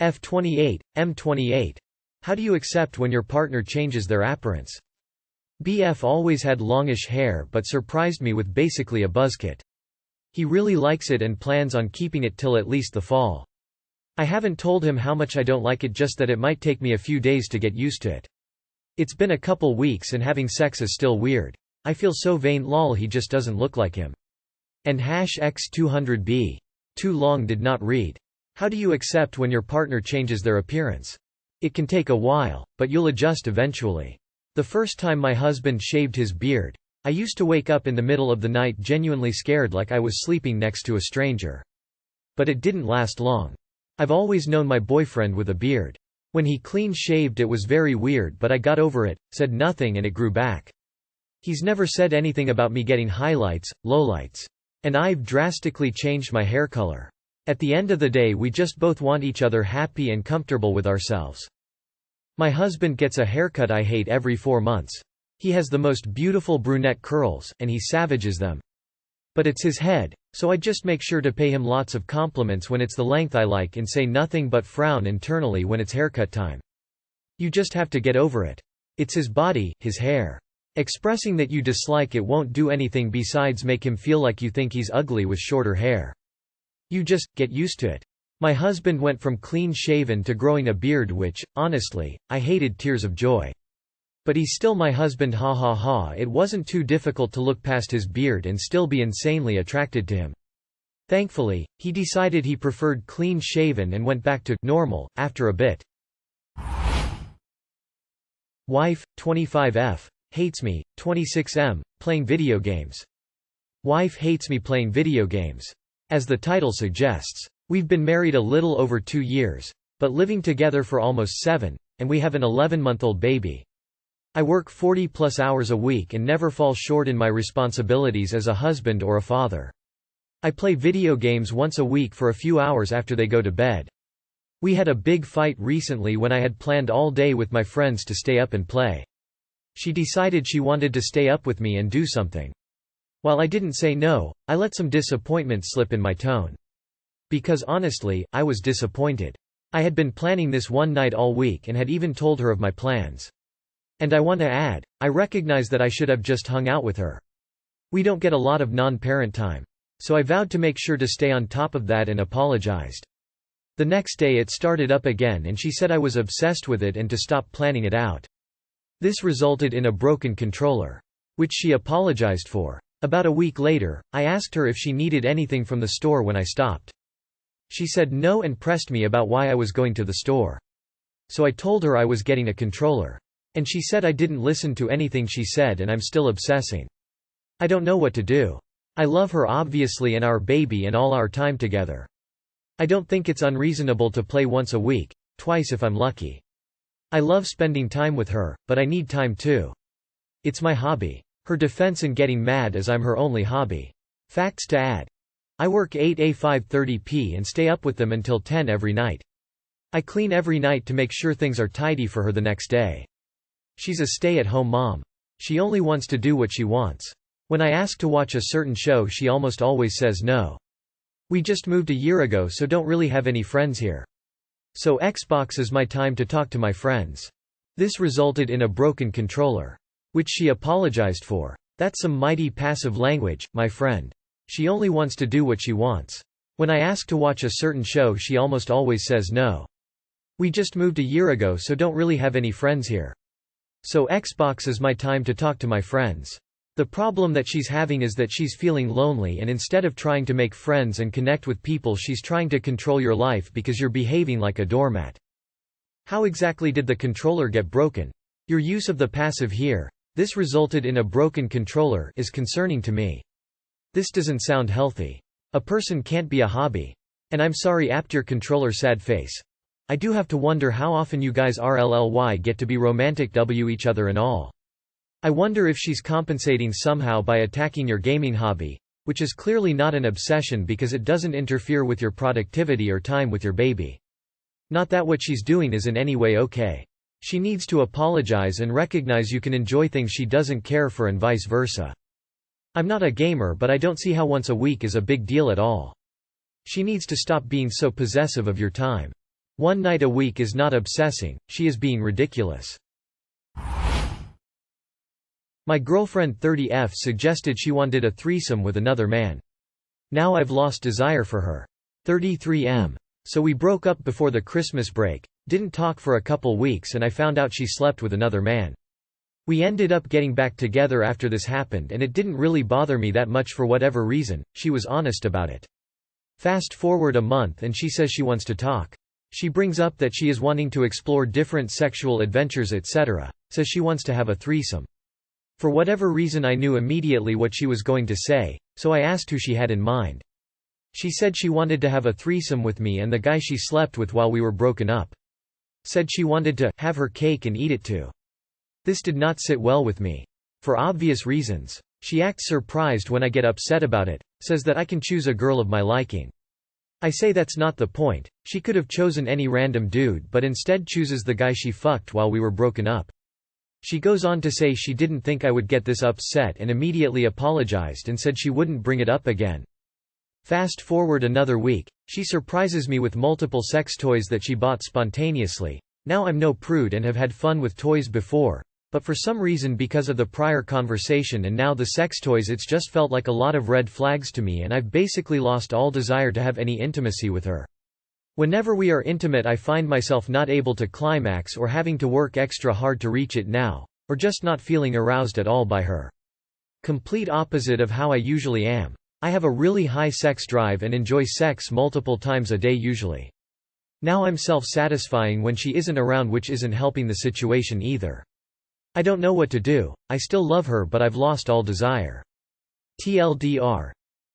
F28, M28. How do you accept when your partner changes their appearance? BF always had longish hair but surprised me with basically a buzzcut. He really likes it and plans on keeping it till at least the fall. I haven't told him how much I don't like it, just that it might take me a few days to get used to it. It's been a couple weeks and having sex is still weird. I feel so vain, lol, he just doesn't look like him. And #X200B. Too long, did not read. How do you accept when your partner changes their appearance? It can take a while, but you'll adjust eventually. The first time my husband shaved his beard, I used to wake up in the middle of the night genuinely scared, like I was sleeping next to a stranger. But it didn't last long. I've always known my boyfriend with a beard. When he clean shaved it was very weird, but I got over it, said nothing, and it grew back. He's never said anything about me getting highlights, lowlights. And I've drastically changed my hair color. At the end of the day we just both want each other happy and comfortable with ourselves. My husband gets a haircut I hate every 4 months. He has the most beautiful brunette curls, and he savages them. But it's his head, so I just make sure to pay him lots of compliments when it's the length I like and say nothing but frown internally when it's haircut time. You just have to get over it. It's his body, his hair. Expressing that you dislike it won't do anything besides make him feel like you think he's ugly with shorter hair. You just get used to it. My husband went from clean shaven to growing a beard, which, honestly, I hated tears of joy. But he's still my husband, ha ha ha. It wasn't too difficult to look past his beard and still be insanely attracted to him. Thankfully, he decided he preferred clean shaven and went back to normal after a bit. Wife, 25F. Hates me, 26M, playing video games. Wife hates me playing video games. As the title suggests, we've been married a little over 2 years, but living together for almost 7, and we have an 11-month-old baby. I work 40+ hours a week and never fall short in my responsibilities as a husband or a father. I play video games once a week for a few hours after they go to bed. We had a big fight recently when I had planned all day with my friends to stay up and play. She decided she wanted to stay up with me and do something. While I didn't say no, I let some disappointment slip in my tone. Because honestly, I was disappointed. I had been planning this one night all week and had even told her of my plans. And I want to add, I recognize that I should have just hung out with her. We don't get a lot of non-parent time. So I vowed to make sure to stay on top of that and apologized. The next day it started up again and she said I was obsessed with it and to stop planning it out. This resulted in a broken controller, which she apologized for. About a week later, I asked her if she needed anything from the store when I stopped. She said no and pressed me about why I was going to the store. So I told her I was getting a controller. And she said I didn't listen to anything she said and I'm still obsessing. I don't know what to do. I love her obviously and our baby and all our time together. I don't think it's unreasonable to play once a week, twice if I'm lucky. I love spending time with her, but I need time too. It's my hobby. Her defense in getting mad is I'm her only hobby. Facts to add. I work 8 a 5:30 p and stay up with them until 10 every night. I clean every night to make sure things are tidy for her the next day. She's a stay-at-home mom. She only wants to do what she wants. When I ask to watch a certain show she almost always says no. We just moved a year ago so don't really have any friends here. So Xbox is my time to talk to my friends. This resulted in a broken controller. Which she apologized for. That's some mighty passive language, my friend. She only wants to do what she wants. When I ask to watch a certain show she almost always says no. We just moved a year ago so don't really have any friends here. So Xbox is my time to talk to my friends. The problem that she's having is that she's feeling lonely and instead of trying to make friends and connect with people she's trying to control your life because you're behaving like a doormat. How exactly did the controller get broken? Your use of the passive here, "This resulted in a broken controller," is concerning to me. This doesn't sound healthy. A person can't be a hobby. And I'm sorry apt your controller sad face. I do have to wonder how often you guys RLLY get to be romantic w each other and all. I wonder if she's compensating somehow by attacking your gaming hobby, which is clearly not an obsession because it doesn't interfere with your productivity or time with your baby. Not that what she's doing is in any way okay. She needs to apologize and recognize you can enjoy things she doesn't care for and vice versa. I'm not a gamer but I don't see how once a week is a big deal at all. She needs to stop being so possessive of your time. One night a week is not obsessing, she is being ridiculous. My girlfriend 30F suggested she wanted a threesome with another man. Now I've lost desire for her. 33M. So we broke up before the Christmas break, didn't talk for a couple weeks, and I found out she slept with another man. We ended up getting back together after this happened, and it didn't really bother me that much for whatever reason. She was honest about it. Fast forward a month and she says she wants to talk. She brings up that she is wanting to explore different sexual adventures etc. Says she wants to have a threesome. For whatever reason I knew immediately what she was going to say, so I asked who she had in mind. She said she wanted to have a threesome with me and the guy she slept with while we were broken up. Said she wanted to have her cake and eat it too. This did not sit well with me. For obvious reasons. She acts surprised when I get upset about it, says that I can choose a girl of my liking. I say that's not the point, she could have chosen any random dude but instead chooses the guy she fucked while we were broken up. She goes on to say she didn't think I would get this upset and immediately apologized and said she wouldn't bring it up again. Fast forward another week, she surprises me with multiple sex toys that she bought spontaneously. Now I'm no prude and have had fun with toys before, but for some reason because of the prior conversation and now the sex toys it's just felt like a lot of red flags to me and I've basically lost all desire to have any intimacy with her. Whenever we are intimate I find myself not able to climax or having to work extra hard to reach it now, or just not feeling aroused at all by her. Complete opposite of how I usually am. I have a really high sex drive and enjoy sex multiple times a day usually. Now I'm self-satisfying when she isn't around, which isn't helping the situation either. I don't know what to do. I still love her but I've lost all desire. TLDR.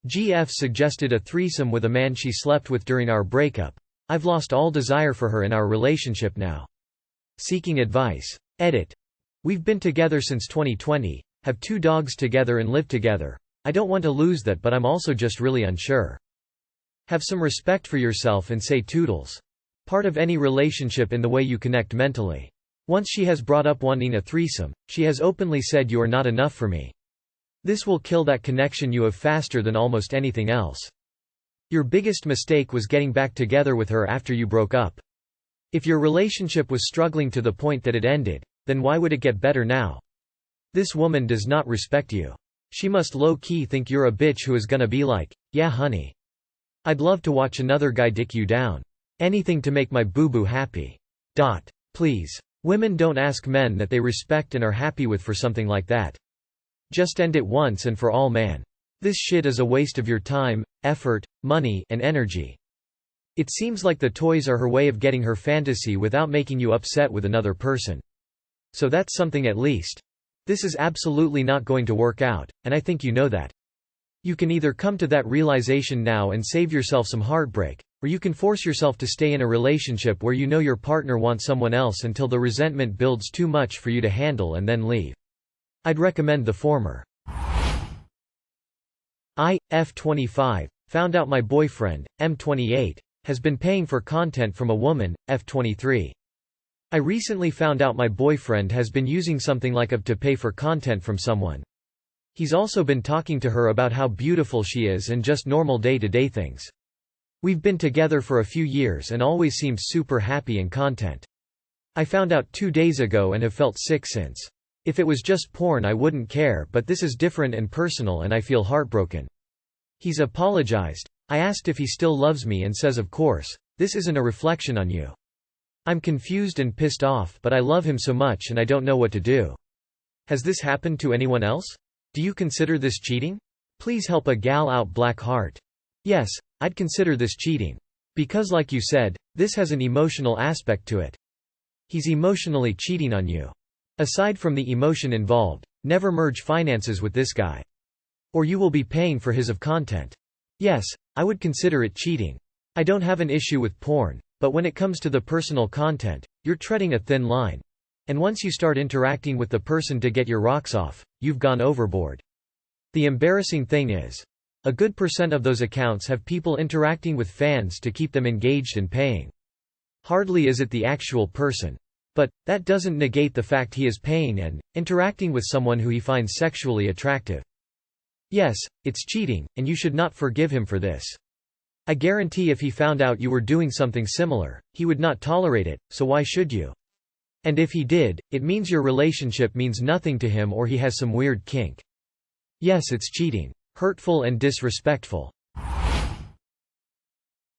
GF suggested a threesome with a man she slept with during our breakup. I've lost all desire for her in our relationship now. Seeking advice. Edit. We've been together since 2020, have 2 dogs together and live together. I don't want to lose that but I'm also just really unsure. Have some respect for yourself and say toodles. Part of any relationship in the way you connect mentally. Once she has brought up wanting a threesome, she has openly said you are not enough for me. This will kill that connection you have faster than almost anything else. Your biggest mistake was getting back together with her after you broke up. If your relationship was struggling to the point that it ended, then why would it get better now? This woman does not respect you. She must low-key think you're a bitch who is gonna be like, yeah honey. I'd love to watch another guy dick you down. Anything to make my boo-boo happy. Please. Women don't ask men that they respect and are happy with for something like that. Just end it once and for all, man. This shit is a waste of your time, effort, money, and energy. It seems like the toys are her way of getting her fantasy without making you upset with another person. So that's something at least. This is absolutely not going to work out, and I think you know that. You can either come to that realization now and save yourself some heartbreak, or you can force yourself to stay in a relationship where you know your partner wants someone else until the resentment builds too much for you to handle and then leave. I'd recommend the former. F28, found out my boyfriend, M28, has been paying for content from a woman, F23. I recently found out my boyfriend has been using something like F to pay for content from someone. He's also been talking to her about how beautiful she is and just normal day-to-day things. We've been together for a few years and always seemed super happy and content. I found out 2 days ago and have felt sick since. If it was just porn I wouldn't care, but this is different and personal and I feel heartbroken. He's apologized. I asked if he still loves me and says of course, this isn't a reflection on you. I'm confused and pissed off but I love him so much and I don't know what to do. Has this happened to anyone else? Do you consider this cheating? Please help a gal out, Black Heart. Yes, I'd consider this cheating. Because like you said, this has an emotional aspect to it. He's emotionally cheating on you. Aside from the emotion involved, never merge finances with this guy. Or you will be paying for his of content. Yes, I would consider it cheating. I don't have an issue with porn, but when it comes to the personal content, you're treading a thin line. And once you start interacting with the person to get your rocks off, you've gone overboard. The embarrassing thing is, a good % of those accounts have people interacting with fans to keep them engaged and paying. Hardly is it the actual person. But that doesn't negate the fact he is paying and interacting with someone who he finds sexually attractive. Yes, it's cheating, and you should not forgive him for this. I guarantee if he found out you were doing something similar, he would not tolerate it, so why should you? And if he did, it means your relationship means nothing to him or he has some weird kink. Yes, it's cheating. Hurtful and disrespectful.